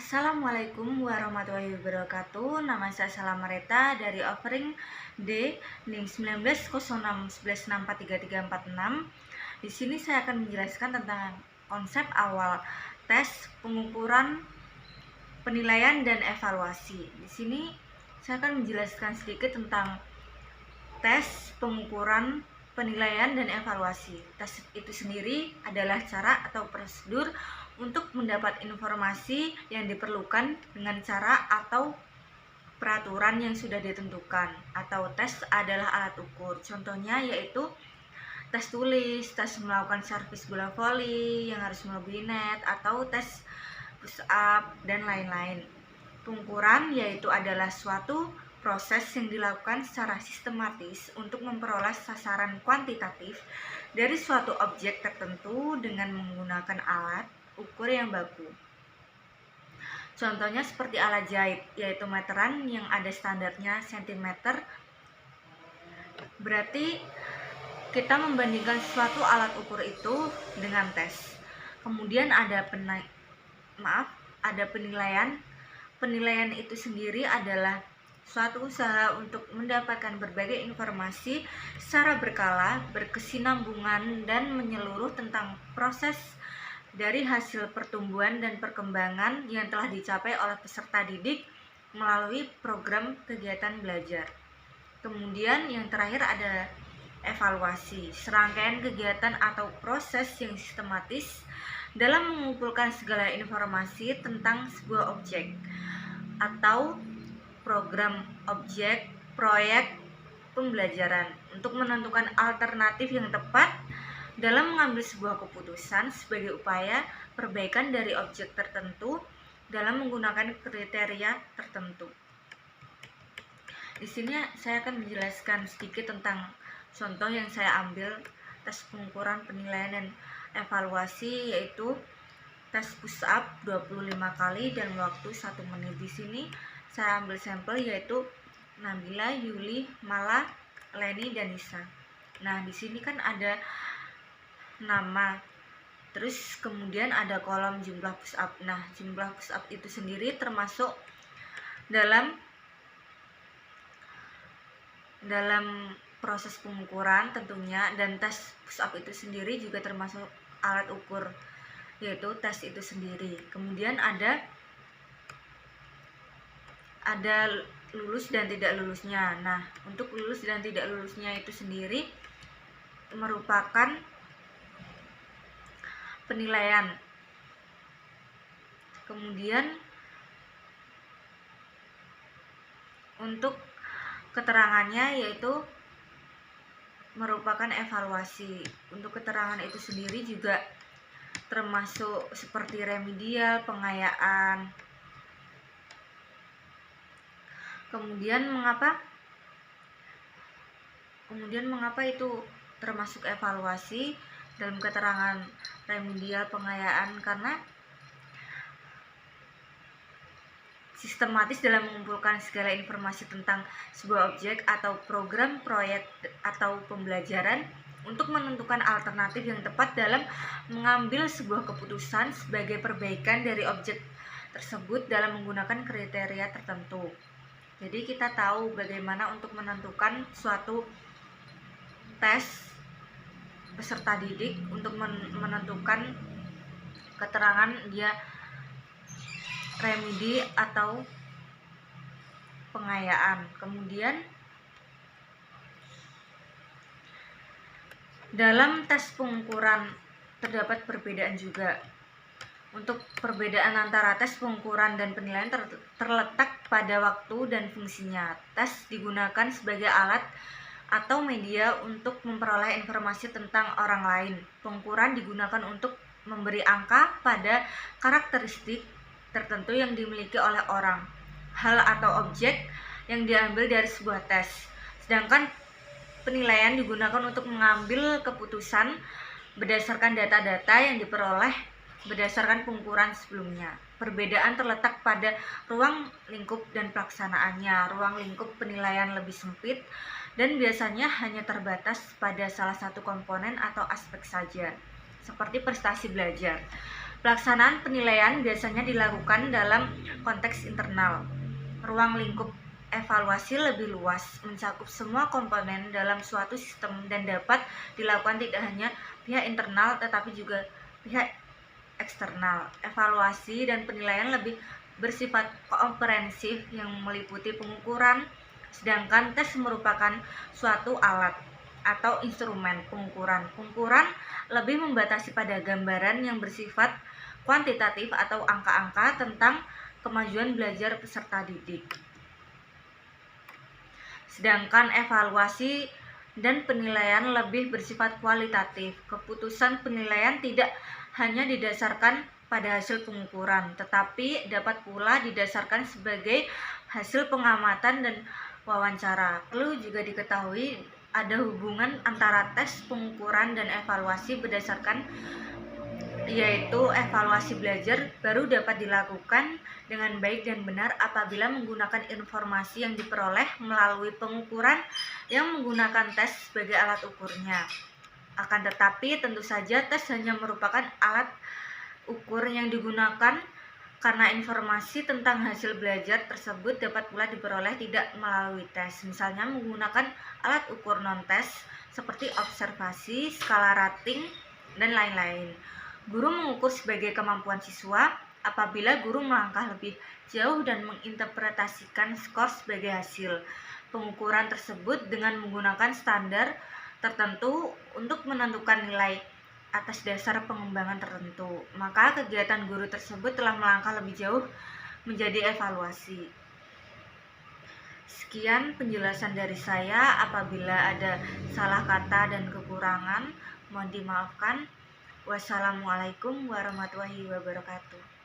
Assalamualaikum warahmatullahi wabarakatuh. Nama saya Salamareta dari offering D NIM 190611643346. Di sini saya akan menjelaskan tentang konsep awal tes pengukuran penilaian dan evaluasi. Di sini saya akan menjelaskan sedikit tentang tes pengukuran penilaian dan evaluasi. Tes itu sendiri adalah cara atau prosedur untuk mendapat informasi yang diperlukan dengan cara atau peraturan yang sudah ditentukan. Atau tes adalah alat ukur. Contohnya yaitu tes tulis, tes melakukan servis bola voli yang harus melebihi net, atau tes push up dan lain-lain. Pengukuran yaitu adalah suatu proses yang dilakukan secara sistematis untuk memperoleh sasaran kuantitatif dari suatu objek tertentu dengan menggunakan alat ukur yang baku. Contohnya seperti alat jahit, yaitu meteran yang ada standarnya cm. Berarti kita membandingkan suatu alat ukur itu dengan tes. Kemudian ada penilaian. Penilaian itu sendiri adalah suatu usaha untuk mendapatkan berbagai informasi secara berkala, berkesinambungan, dan menyeluruh tentang proses dari hasil pertumbuhan dan perkembangan yang telah dicapai oleh peserta didik melalui program kegiatan belajar. Kemudian yang terakhir ada evaluasi, serangkaian kegiatan atau proses yang sistematis dalam mengumpulkan segala informasi tentang sebuah objek atau program objek proyek pembelajaran untuk menentukan alternatif yang tepat dalam mengambil sebuah keputusan sebagai upaya perbaikan dari objek tertentu dalam menggunakan kriteria tertentu. Di sini saya akan menjelaskan sedikit tentang contoh yang saya ambil tes pengukuran penilaian dan evaluasi, yaitu tes push up 25 kali dan waktu 1 menit. Di sini saya ambil sampel yaitu Nabila, Yuli, Mala, Leni, dan Nisa. Nah, di sini kan ada nama, terus kemudian ada kolom jumlah push up. Nah, jumlah push up itu sendiri termasuk dalam proses pengukuran tentunya, dan tes push up itu sendiri juga termasuk alat ukur, yaitu tes itu sendiri. Kemudian ada lulus dan tidak lulusnya. Nah, untuk lulus dan tidak lulusnya itu sendiri merupakan penilaian. Kemudian untuk keterangannya yaitu merupakan evaluasi. Untuk keterangan itu sendiri juga termasuk seperti remedial, pengayaan. Kemudian mengapa itu termasuk evaluasi dalam keterangan remedial, pengayaan? Karena sistematis dalam mengumpulkan segala informasi tentang sebuah objek atau program proyek atau pembelajaran untuk menentukan alternatif yang tepat dalam mengambil sebuah keputusan sebagai perbaikan dari objek tersebut dalam menggunakan kriteria tertentu. Jadi kita tahu bagaimana untuk menentukan suatu tes peserta didik untuk menentukan keterangan dia remedi atau pengayaan. Kemudian dalam tes pengukuran terdapat perbedaan juga. Untuk perbedaan antara tes pengukuran dan penilaian terletak pada waktu dan fungsinya. Tes digunakan sebagai alat atau media untuk memperoleh informasi tentang orang lain. Pengukuran digunakan untuk memberi angka pada karakteristik tertentu yang dimiliki oleh orang, hal atau objek yang diambil dari sebuah tes. Sedangkan penilaian digunakan untuk mengambil keputusan berdasarkan data-data yang diperoleh berdasarkan pengukuran sebelumnya. Perbedaan terletak pada ruang lingkup dan pelaksanaannya. Ruang lingkup penilaian lebih sempit dan biasanya hanya terbatas pada salah satu komponen atau aspek saja, seperti prestasi belajar. Pelaksanaan penilaian biasanya dilakukan dalam konteks internal. Ruang lingkup evaluasi lebih luas, mencakup semua komponen dalam suatu sistem dan dapat dilakukan tidak hanya pihak internal tetapi juga pihak eksternal. Evaluasi dan penilaian lebih bersifat komprehensif yang meliputi pengukuran, sedangkan tes merupakan suatu alat atau instrumen pengukuran. Pengukuran lebih membatasi pada gambaran yang bersifat kuantitatif atau angka-angka tentang kemajuan belajar peserta didik. Sedangkan evaluasi dan penilaian lebih bersifat kualitatif. Keputusan penilaian tidak hanya didasarkan pada hasil pengukuran, tetapi dapat pula didasarkan sebagai hasil pengamatan dan wawancara. Perlu juga diketahui ada hubungan antara tes, pengukuran, dan evaluasi berdasarkan yaitu evaluasi belajar baru dapat dilakukan dengan baik dan benar apabila menggunakan informasi yang diperoleh melalui pengukuran yang menggunakan tes sebagai alat ukurnya. Akan tetapi tentu saja tes hanya merupakan alat ukur yang digunakan karena informasi tentang hasil belajar tersebut dapat pula diperoleh tidak melalui tes, misalnya menggunakan alat ukur non-tes seperti observasi, skala rating, dan lain-lain. Guru mengukur sebagai kemampuan siswa apabila guru melangkah lebih jauh dan menginterpretasikan skor sebagai hasil pengukuran tersebut dengan menggunakan standar tertentu untuk menentukan nilai atas dasar pengembangan tertentu. Maka kegiatan guru tersebut telah melangkah lebih jauh menjadi evaluasi. Sekian penjelasan dari saya. Apabila ada salah kata dan kekurangan, mohon dimaafkan. Wassalamualaikum warahmatullahi wabarakatuh.